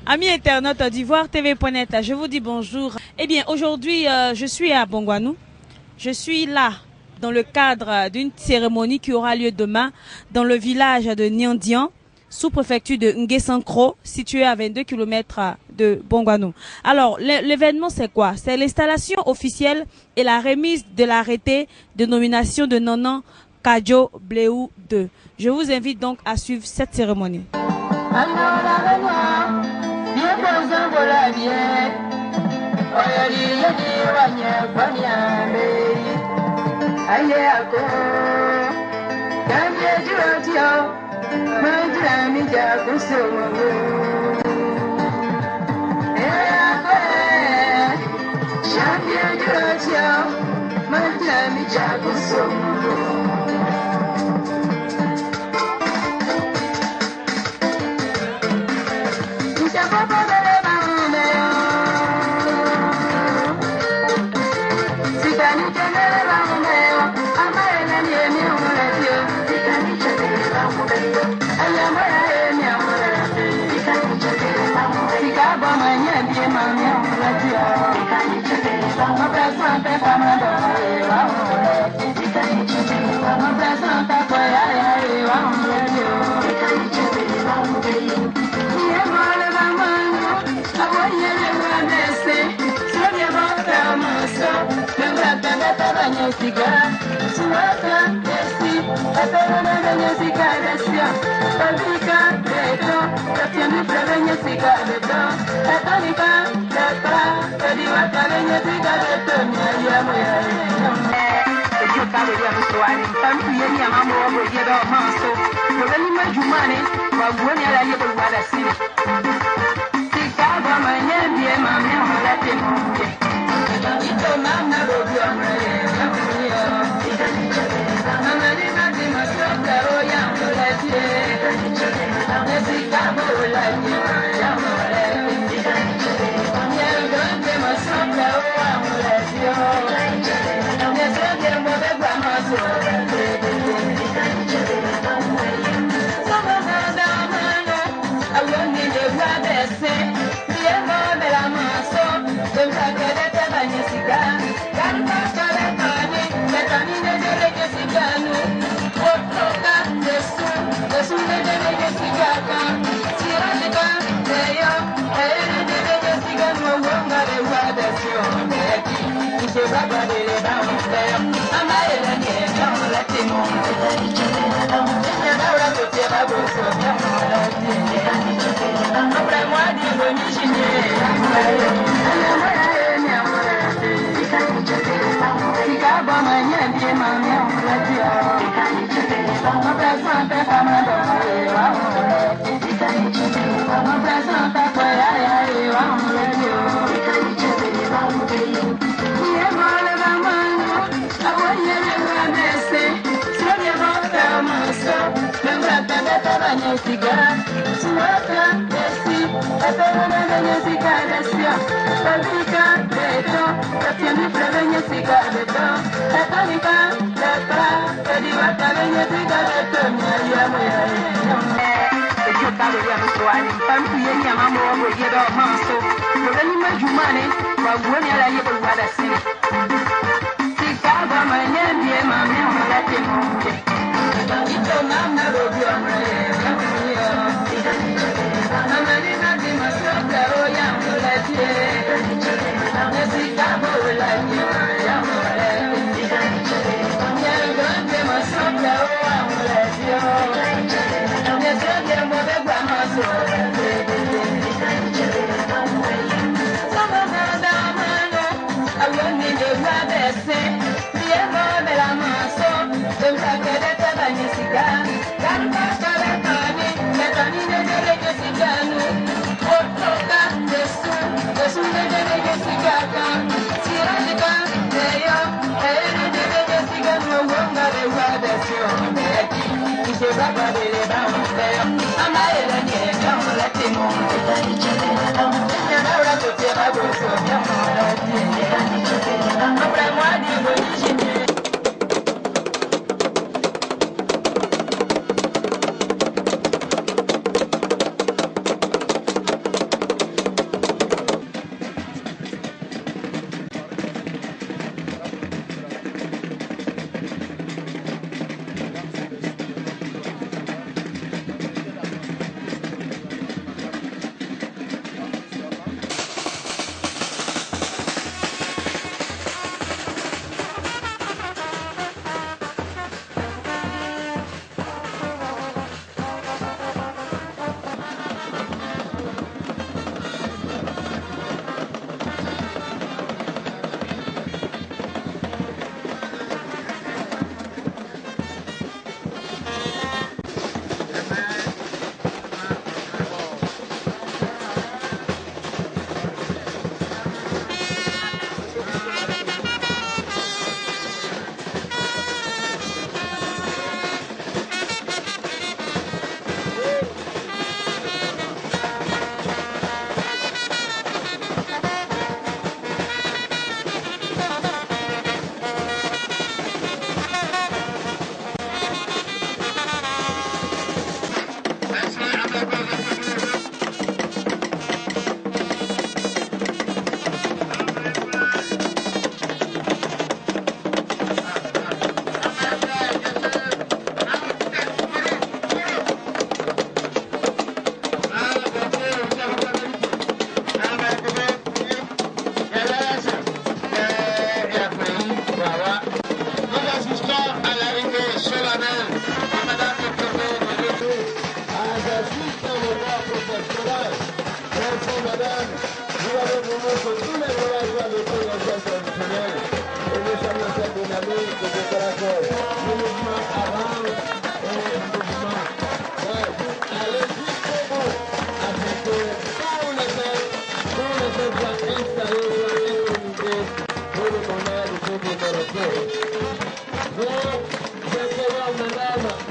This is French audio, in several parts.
Amis internautes d'Ivoire TV.net, je vous dis bonjour. Eh bien, aujourd'hui, je suis à Bongouanou. Je suis là dans le cadre d'une cérémonie qui aura lieu demain dans le village de Niandian, sous-préfecture de Nguessan-Kro, situé à 22 km de Bongouanou. Alors, l'événement, c'est quoi? C'est l'installation officielle et la remise de l'arrêté de nomination de Nonan Kadjo Bléou II. Je vous invite donc à suivre cette cérémonie.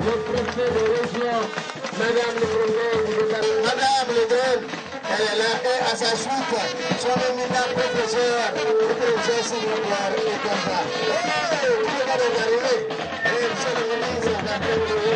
le préfet de région, Madame le préfet, Madame le Donne, elle est là, et à sa suite, son éminent professeur, le professeur Sylvain et comme ça. Tout le monde est arrivé. Et monsieur le ministre, merci d'être venu.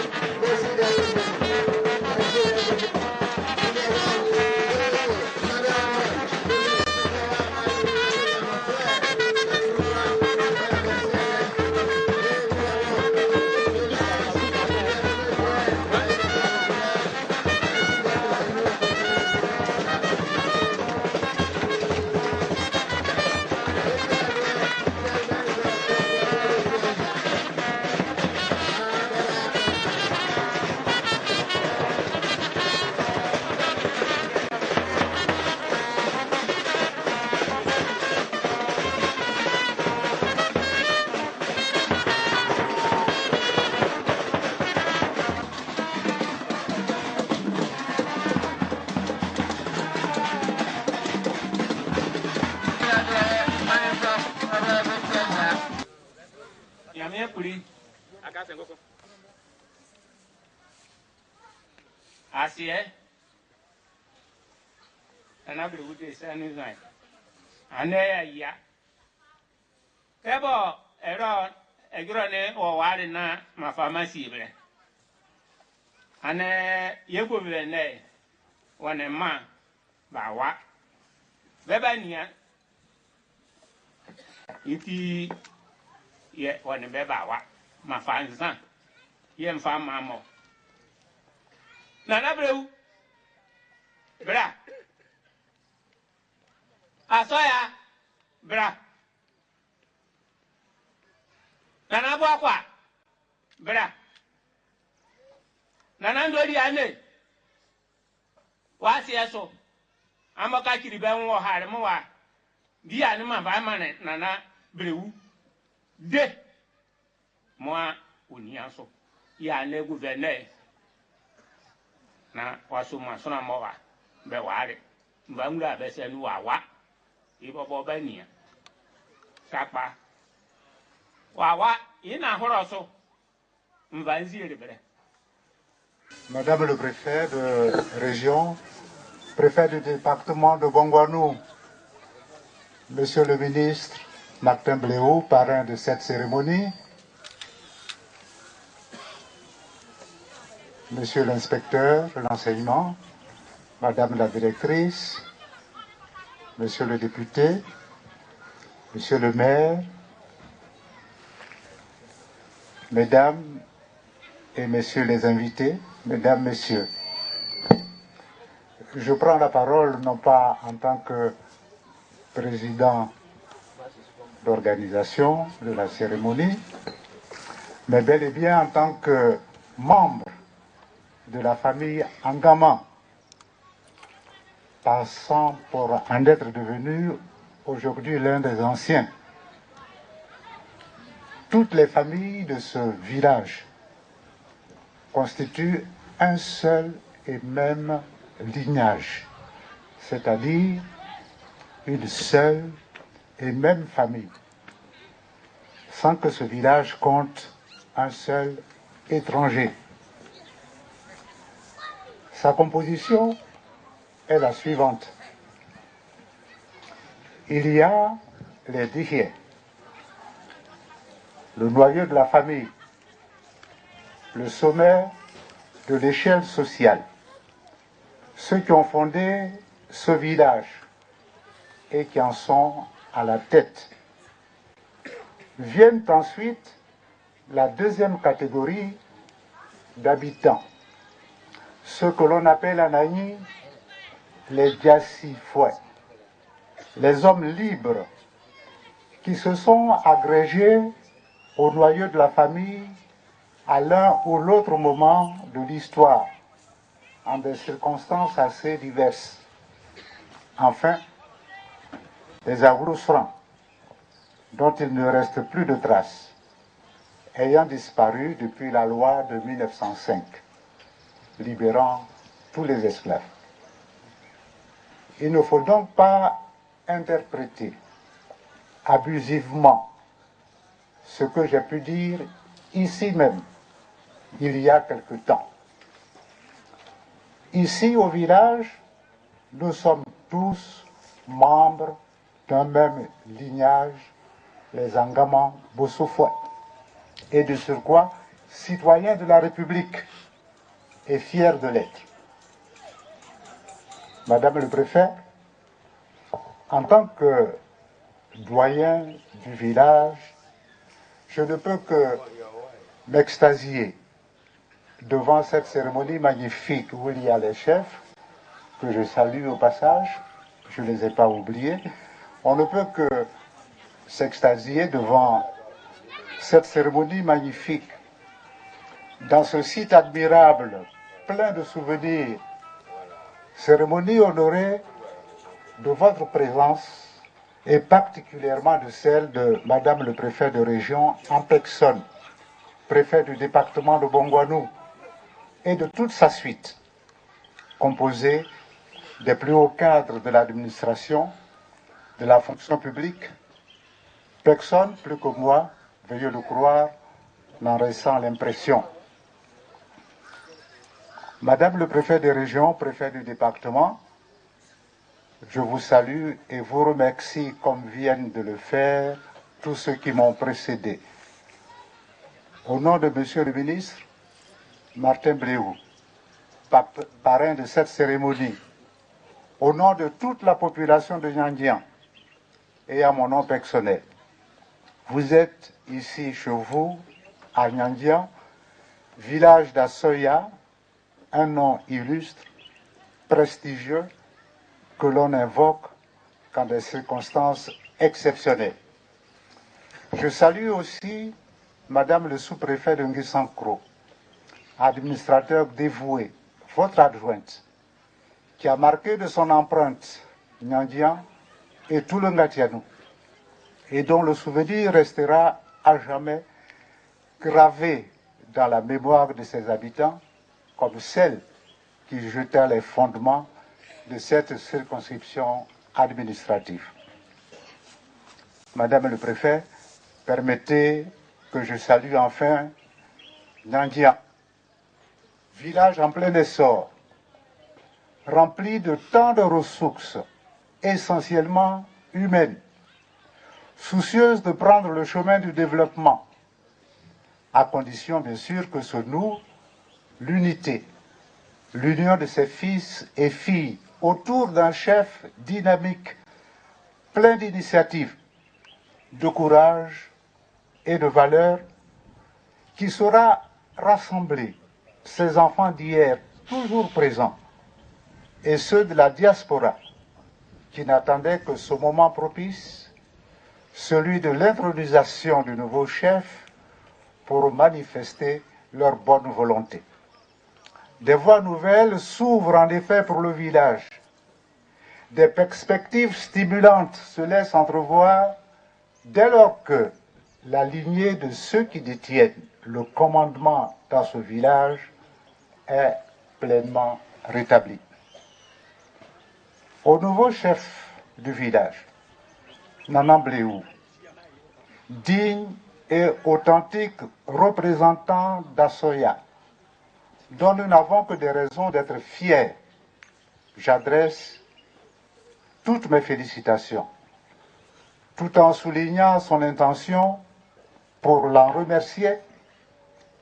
Asiye, anabri wude sani zai. Ane ya. Tebo egro ne o wari na ma pharmacy bre. Ane yego bi ne wona ma ba wa. Beba nia. Iti ye wona beba wa ma fanzan. Ye mfa mamo. Nana breu. Bra. Asoya. Bra. Nana bwakwa. Bra. Nana ndori ane. Wasi eso. Amaka kiribe nwo hare mo wa. Bia ni ma ba mane nana breu. De. Moi uniaso. Ya ne gouverneur. Na wasu masona mowa be ware mbangula be se nu wawa ibobo be nia sakpa wawa ina horoso mvanzi rebere. Madame le préfet de région, préfet du département de Bongouanou, Monsieur le ministre Martin Bléau, parrain de cette cérémonie, Monsieur l'inspecteur de l'enseignement, Madame la directrice, Monsieur le député, Monsieur le maire, Mesdames et Messieurs les invités, Mesdames, Messieurs, je prends la parole non pas en tant que président d'organisation de la cérémonie, mais bel et bien en tant que membre de la famille Angama, passant pour en être devenu aujourd'hui l'un des anciens. Toutes les familles de ce village constituent un seul et même lignage, c'est-à-dire une seule et même famille, sans que ce village compte un seul étranger. Sa composition est la suivante. Il y a les Dihier, le noyau de la famille, le sommet de l'échelle sociale, ceux qui ont fondé ce village et qui en sont à la tête. Viennent ensuite la deuxième catégorie d'habitants, ce que l'on appelle en Aïni les Diassifouets, les hommes libres qui se sont agrégés au noyau de la famille à l'un ou l'autre moment de l'histoire, en des circonstances assez diverses. Enfin, les Agrousrans, dont il ne reste plus de traces, ayant disparu depuis la loi de 1905, libérant tous les esclaves. Il ne faut donc pas interpréter abusivement ce que j'ai pu dire ici même il y a quelque temps. Ici au village, nous sommes tous membres d'un même lignage, les Angaman Bossoufouet, et de surcroît citoyens de la République et fiers de l'être. Madame le préfet, en tant que doyen du village, je ne peux que m'extasier devant cette cérémonie magnifique où il y a les chefs, que je salue au passage, je ne les ai pas oubliés. On ne peut que s'extasier devant cette cérémonie magnifique, dans ce site admirable, plein de souvenirs, cérémonie honorée de votre présence et particulièrement de celle de Madame le préfet de région en personne, préfet du département de Bongouanou, et de toute sa suite, composée des plus hauts cadres de l'administration, de la fonction publique. Personne plus que moi, veuillez le croire, n'en ressent l'impression. Madame le préfet de région, préfet du département, je vous salue et vous remercie comme viennent de le faire tous ceux qui m'ont précédé. Au nom de Monsieur le ministre, Martin Bléou, parrain de cette cérémonie, au nom de toute la population de Nyandian et à mon nom personnel, vous êtes ici chez vous, à Nyandian, village d'Assoya, un nom illustre, prestigieux, que l'on invoque dans des circonstances exceptionnelles. Je salue aussi Madame le sous-préfet de Nguissankro, administrateur dévoué, votre adjointe, qui a marqué de son empreinte Nyandian et tout le Ngatianou, et dont le souvenir restera à jamais gravé dans la mémoire de ses habitants comme celle qui jeta les fondements de cette circonscription administrative. Madame le préfet, permettez que je salue enfin Nyandian, village en plein essor, rempli de tant de ressources, essentiellement humaines, soucieuse de prendre le chemin du développement, à condition bien sûr que se noue l'unité, l'union de ses fils et filles autour d'un chef dynamique, plein d'initiatives, de courage et de valeur, qui saura rassembler ses enfants d'hier toujours présents et ceux de la diaspora qui n'attendaient que ce moment propice, celui de l'intronisation du nouveau chef, pour manifester leur bonne volonté. Des voies nouvelles s'ouvrent en effet pour le village. Des perspectives stimulantes se laissent entrevoir dès lors que la lignée de ceux qui détiennent le commandement dans ce village est pleinement rétablie. Au nouveau chef du village, Nana Bléou, digne et authentique représentant d'Assoya, dont nous n'avons que des raisons d'être fiers, j'adresse toutes mes félicitations, tout en soulignant son intention pour l'en remercier,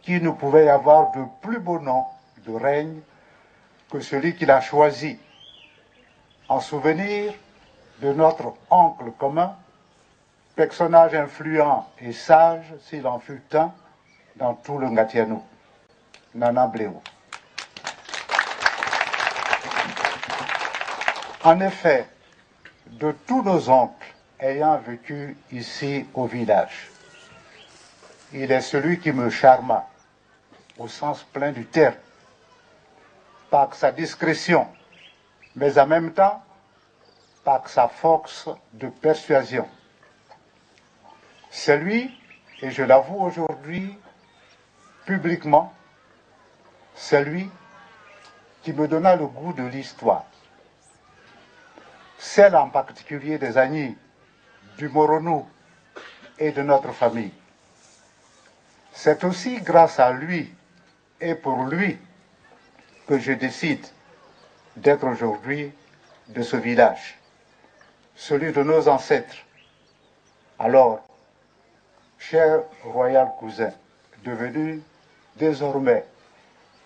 qu'il ne pouvait y avoir de plus beau nom de règne que celui qu'il a choisi, en souvenir de notre oncle commun, personnage influent et sage, s'il en fut un, dans tout le Ngatianou, Nana Bléou. En effet, de tous nos oncles ayant vécu ici au village, il est celui qui me charma, au sens plein du terme, par sa discrétion, mais en même temps par sa force de persuasion. C'est lui, et je l'avoue aujourd'hui publiquement, c'est lui qui me donna le goût de l'histoire, celle en particulier des Agnis, du Moronou et de notre famille. C'est aussi grâce à lui est pour lui que je décide d'être aujourd'hui de ce village, celui de nos ancêtres. Alors, cher royal cousin, devenu désormais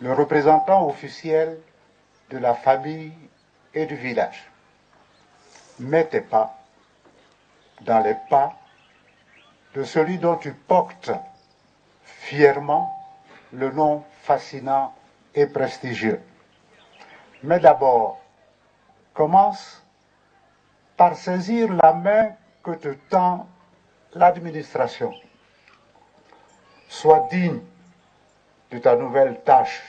le représentant officiel de la famille et du village, mets tes pas dans les pas de celui dont tu portes fièrement le nom fascinant et prestigieux. Mais d'abord, commence par saisir la main que te tend l'administration. Sois digne de ta nouvelle tâche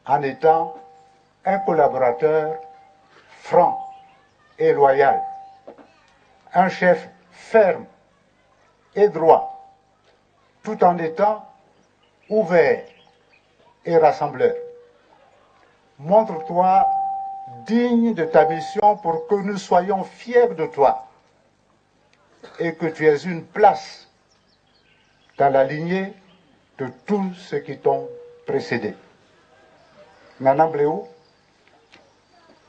en étant un collaborateur franc et loyal, un chef ferme et droit, tout en étant ouvert et rassembleur. Montre-toi digne de ta mission pour que nous soyons fiers de toi et que tu aies une place dans la lignée de tous ceux qui t'ont précédé. Nana Bléou,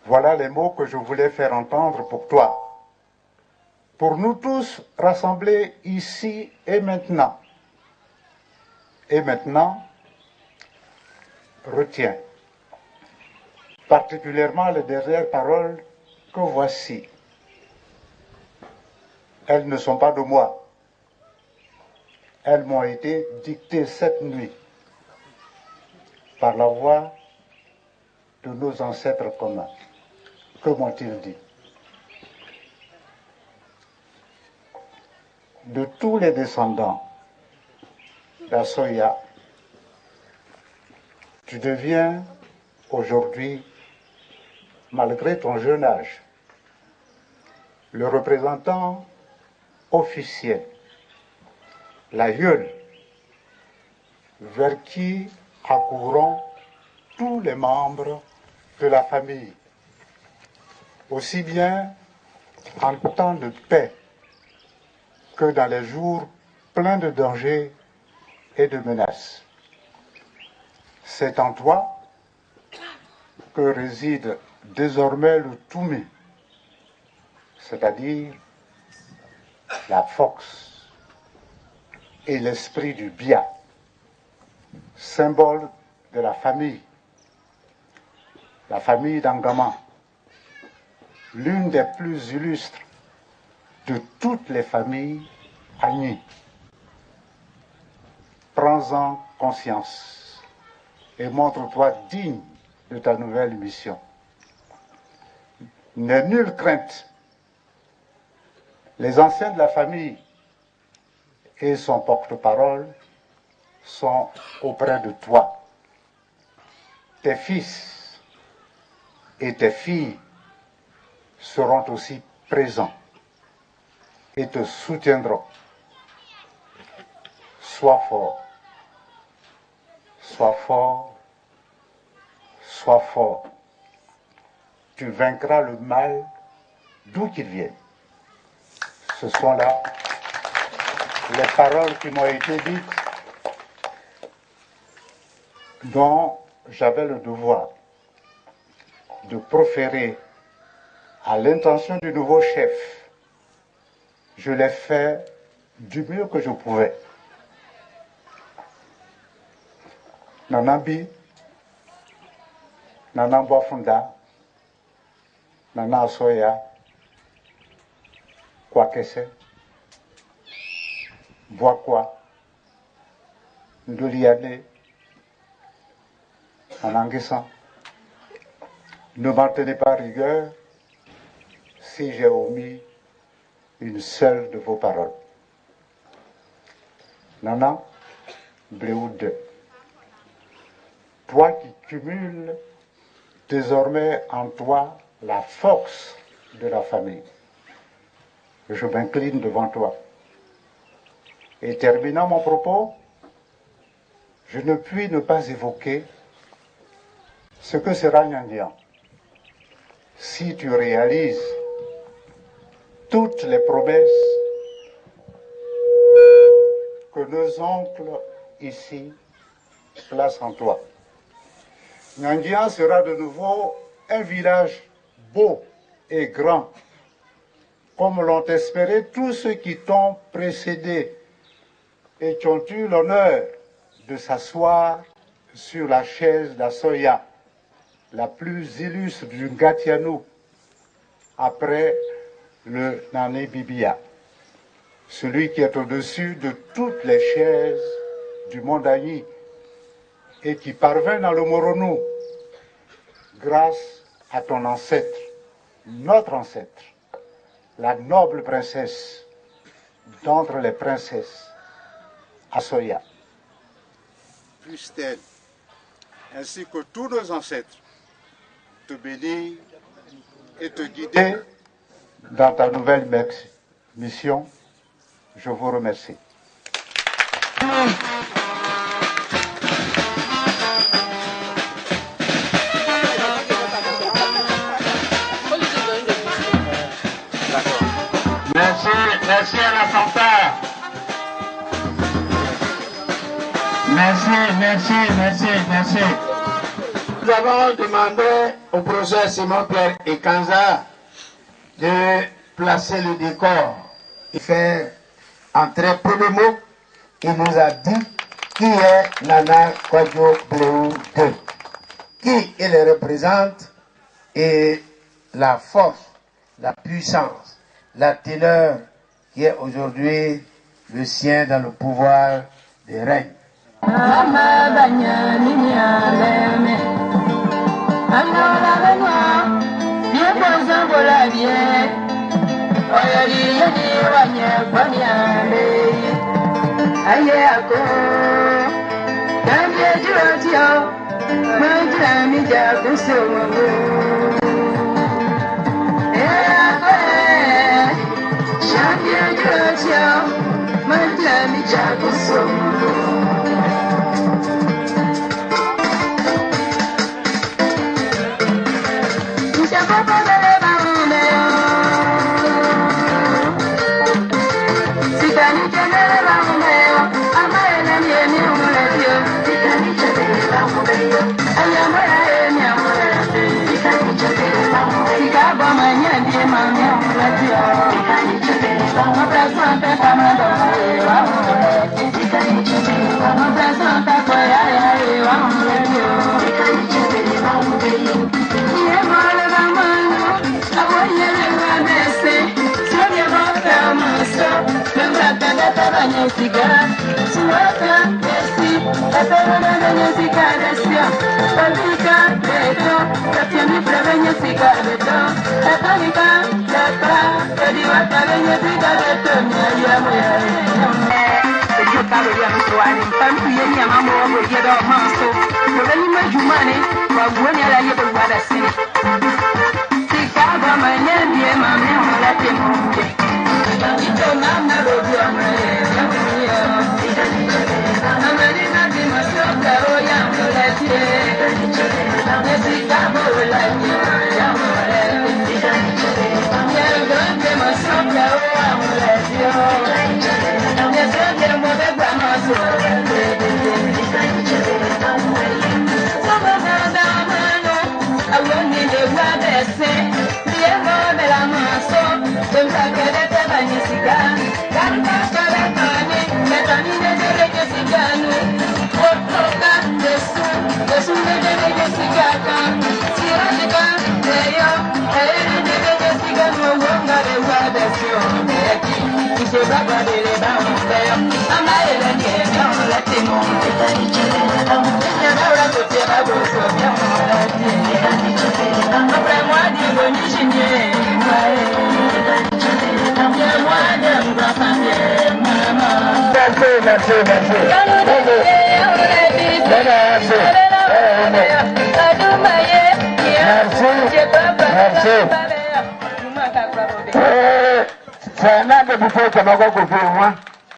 voilà les mots que je voulais faire entendre pour toi, pour nous tous rassemblés ici et maintenant. Et maintenant, retiens particulièrement les dernières paroles que voici. Elles ne sont pas de moi. Elles m'ont été dictées cette nuit par la voix de nos ancêtres communs. Que m'ont-ils dit? De tous les descendants d'Assoya, tu deviens aujourd'hui, malgré ton jeune âge, le représentant officiel, l'aïeul, vers qui accourront tous les membres de la famille, aussi bien en temps de paix que dans les jours pleins de dangers et de menaces. C'est en toi que réside désormais le Toumi, c'est-à-dire la force et l'esprit du bien, symbole de la famille d'Angama, l'une des plus illustres de toutes les familles Agni. Prends-en conscience et montre-toi digne de ta nouvelle mission. N'aie nulle crainte. Les anciens de la famille et son porte-parole sont auprès de toi. Tes fils et tes filles seront aussi présents et te soutiendront. Sois fort, sois fort, sois fort. Tu vaincras le mal d'où qu'il vienne. Ce sont là les paroles qui m'ont été dites, dont j'avais le devoir de proférer à l'intention du nouveau chef. Je l'ai fait du mieux que je pouvais. Nanambi, Nana Boafunda, Nana Asoya, Kwakese, Boakwa, Ndoliane, Nananguessan. Ne m'en tenez pas rigueur si j'ai omis une seule de vos paroles. Nana Bléou 2. Toi qui cumules désormais en toi la force de la famille, je m'incline devant toi. Et terminant mon propos, je ne puis ne pas évoquer ce que sera Nyandian si tu réalises toutes les promesses que nos oncles ici place Antoine. Nyanguia sera de nouveau un village beau et grand, comme l'ont espéré tous ceux qui t'ont précédé et qui ont eu l'honneur de s'asseoir sur la chaise d'Assoya, la plus illustre du Ngatianou, après le Nané Bibia, celui qui est au-dessus de toutes les chaises du Mondagny et qui parvint dans le Moronou grâce à ton ancêtre, notre ancêtre, la noble princesse d'entre les princesses, Assoya. Puisse-t-elle, ainsi que tous nos ancêtres, te bénir et te guider dans ta nouvelle mission. Je vous remercie. Merci à la Santa. Merci. Nous avons demandé au professeur Simon-Pierre Ekanza de placer le décor et faire entrer premier mot. Il nous a dit qui est Nana Kwadwo Bleu 2, qui il représente et la force, la puissance, la teneur qui est aujourd'hui le sien dans le pouvoir des règnes. C'est un an de bouffée que je vais vous faire.